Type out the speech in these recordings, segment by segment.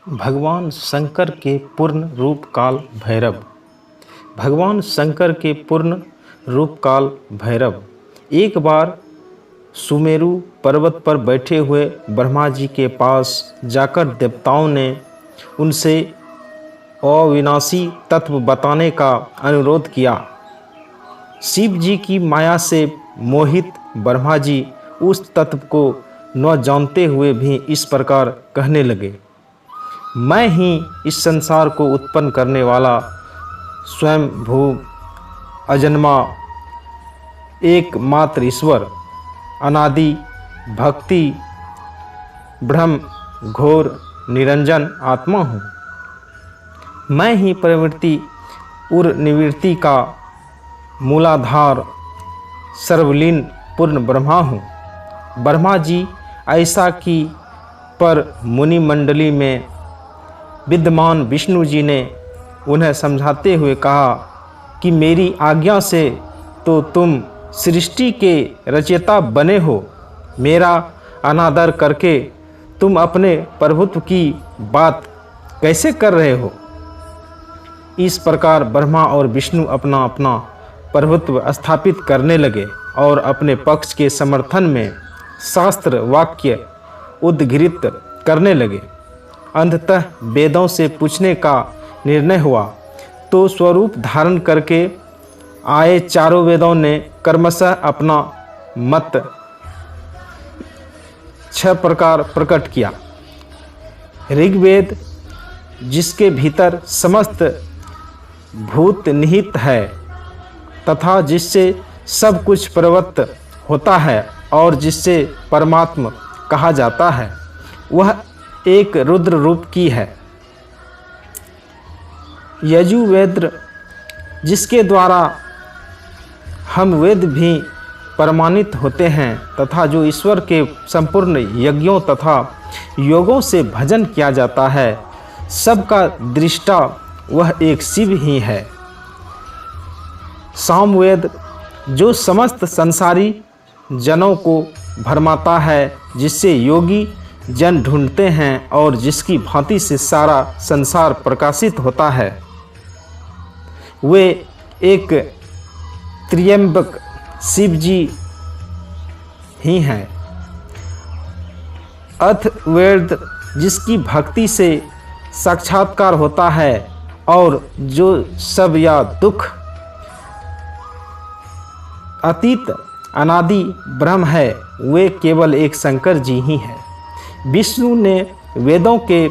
भगवान शंकर के पूर्ण रूप काल भैरव। भगवान शंकर के पूर्ण रूप काल भैरव एक बार सुमेरु पर्वत पर बैठे हुए ब्रह्मा जी के पास जाकर देवताओं ने उनसे अविनाशी तत्व बताने का अनुरोध किया। शिव जी की माया से मोहित ब्रह्मा जी उस तत्व को न जानते हुए भी इस प्रकार कहने लगे, मैं ही इस संसार को उत्पन्न करने वाला स्वयं भू अजन्मा एकमात्र ईश्वर, अनादि भक्ति ब्रह्म घोर निरंजन आत्मा हूँ। मैं ही प्रवृत्ति उर निवृत्ति का मूलाधार सर्वलीन पूर्ण ब्रह्मा हूँ। ब्रह्मा जी ऐसा कि पर मुनि मंडली में विद्यमान विष्णु जी ने उन्हें समझाते हुए कहा कि मेरी आज्ञा से तो तुम सृष्टि के रचयिता बने हो, मेरा अनादर करके तुम अपने प्रभुत्व की बात कैसे कर रहे हो। इस प्रकार ब्रह्मा और विष्णु अपना अपना प्रभुत्व स्थापित करने लगे और अपने पक्ष के समर्थन में शास्त्र वाक्य उद्धृत करने लगे। अंततः वेदों से पूछने का निर्णय हुआ तो स्वरूप धारण करके आए चारों वेदों ने क्रमशः अपना मत 6 प्रकार प्रकट किया। ऋग्वेद, जिसके भीतर समस्त भूत निहित है तथा जिससे सब कुछ प्रवृत्त होता है और जिससे परमात्मा कहा जाता है, वह एक रुद्र रूप की है। यजुर्वेद, जिसके द्वारा हम वेद भी प्रमाणित होते हैं तथा जो ईश्वर के संपूर्ण यज्ञों तथा योगों से भजन किया जाता है, सबका दृष्टा वह एक शिव ही है। सामवेद, जो समस्त संसारी जनों को भरमाता है, जिससे योगी जन ढूंढते हैं और जिसकी भांति से सारा संसार प्रकाशित होता है, वे एक त्र्यंबक शिव जी ही हैं। अथर्ववेद, जिसकी भक्ति से साक्षात्कार होता है और जो सब या दुख अतीत अनादि ब्रह्म है, वे केवल एक शंकर जी ही हैं। विष्णु ने वेदों के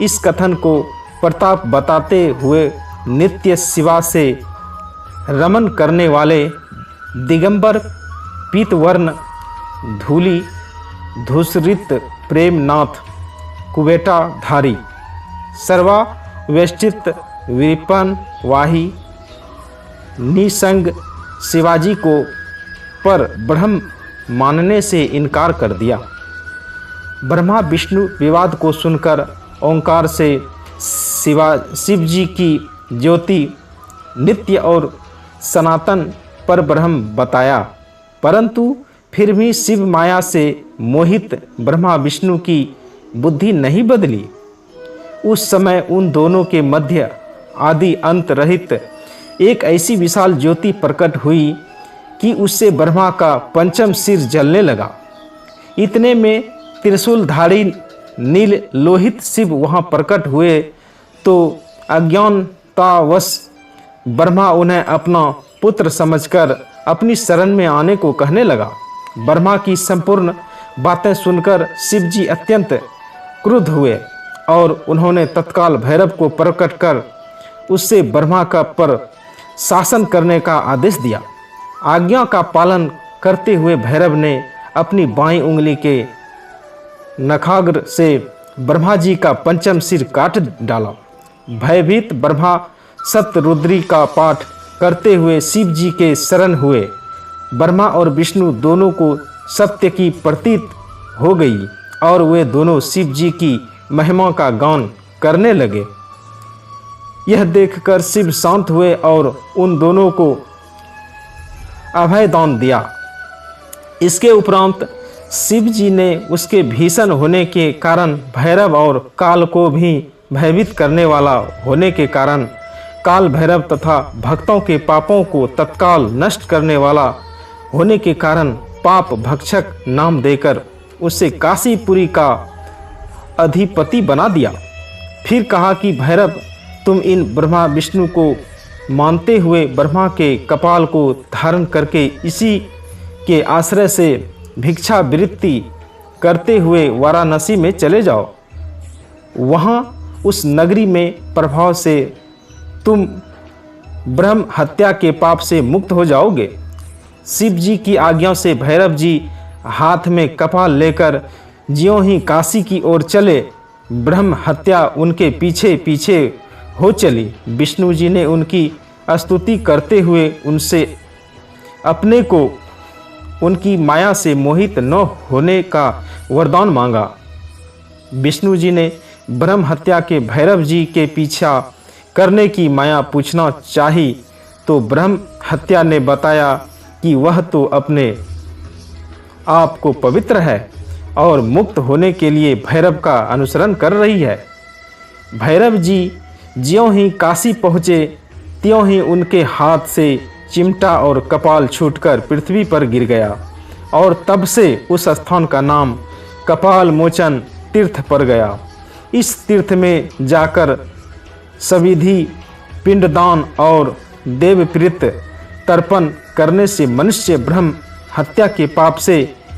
इस कथन को प्रताप बताते हुए नित्य शिवा से रमन करने वाले दिगंबर पीतवर्ण धूली धूसरित प्रेमनाथ कुबेटा धारी सर्वावेष्टित विपिन वाही निसंग शिवाजी को पर ब्रह्म मानने से इनकार कर दिया। ब्रह्मा विष्णु विवाद को सुनकर ओंकार से शिव जी की ज्योति नित्य और सनातन पर ब्रह्म बताया, परंतु फिर भी शिव माया से मोहित ब्रह्मा विष्णु की बुद्धि नहीं बदली। उस समय उन दोनों के मध्य आदि अंत रहित एक ऐसी विशाल ज्योति प्रकट हुई कि उससे ब्रह्मा का पंचम सिर जलने लगा। इतने में त्रिशूलधारी नील लोहित शिव वहाँ प्रकट हुए तो अज्ञानतावश ब्रह्मा उन्हें अपना पुत्र समझकर अपनी शरण में आने को कहने लगा। ब्रह्मा की संपूर्ण बातें सुनकर शिव जी अत्यंत क्रुद्ध हुए और उन्होंने तत्काल भैरव को प्रकट कर उससे ब्रह्मा का पर शासन करने का आदेश दिया। आज्ञा का पालन करते हुए भैरव ने अपनी बाईं उंगली के नखाग्र से ब्रह्मा जी का पंचम सिर काट डाला। भयभीत ब्रह्मा सप्तरुद्री का पाठ करते हुए शिव जी के शरण हुए। ब्रह्मा और विष्णु दोनों को सत्य की प्रतीत हो गई और वे दोनों शिव जी की महिमा का गान करने लगे। यह देखकर शिव शांत हुए और उन दोनों को अभय दान दिया। इसके उपरांत शिव जी ने उसके भीषण होने के कारण भैरव और काल को भी भयभीत करने वाला होने के कारण, काल भैरव तथा भक्तों के पापों को तत्काल नष्ट करने वाला होने के कारण पाप भक्षक नाम देकर उसे काशीपुरी का अधिपति बना दिया। फिर कहा कि भैरव, तुम इन ब्रह्मा विष्णु को मानते हुए ब्रह्मा के कपाल को धारण करके इसी के आश्रय से भिक्षावृत्ति करते हुए वाराणसी में चले जाओ। वहाँ उस नगरी में प्रभाव से तुम ब्रह्म हत्या के पाप से मुक्त हो जाओगे। शिव जी की आज्ञा से भैरव जी हाथ में कपाल लेकर ज्यों ही काशी की ओर चले, ब्रह्म हत्या उनके पीछे पीछे हो चली। विष्णु जी ने उनकी स्तुति करते हुए उनसे अपने को उनकी माया से मोहित न होने का वरदान मांगा। विष्णु जी ने ब्रह्म हत्या के भैरव जी के पीछा करने की माया पूछना चाही तो ब्रह्म हत्या ने बताया कि वह तो अपने आप को पवित्र है और मुक्त होने के लिए भैरव का अनुसरण कर रही है। भैरव जी ज्यों ही काशी पहुँचे त्यों ही उनके हाथ से चिमटा और कपाल छूटकर पृथ्वी पर गिर गया और तब से उस स्थान का नाम कपाल मोचन तीर्थ पड़ गया। इस तीर्थ में जाकर सविधि पिंडदान और देवप्रीत तर्पण करने से मनुष्य ब्रह्म हत्या के पाप से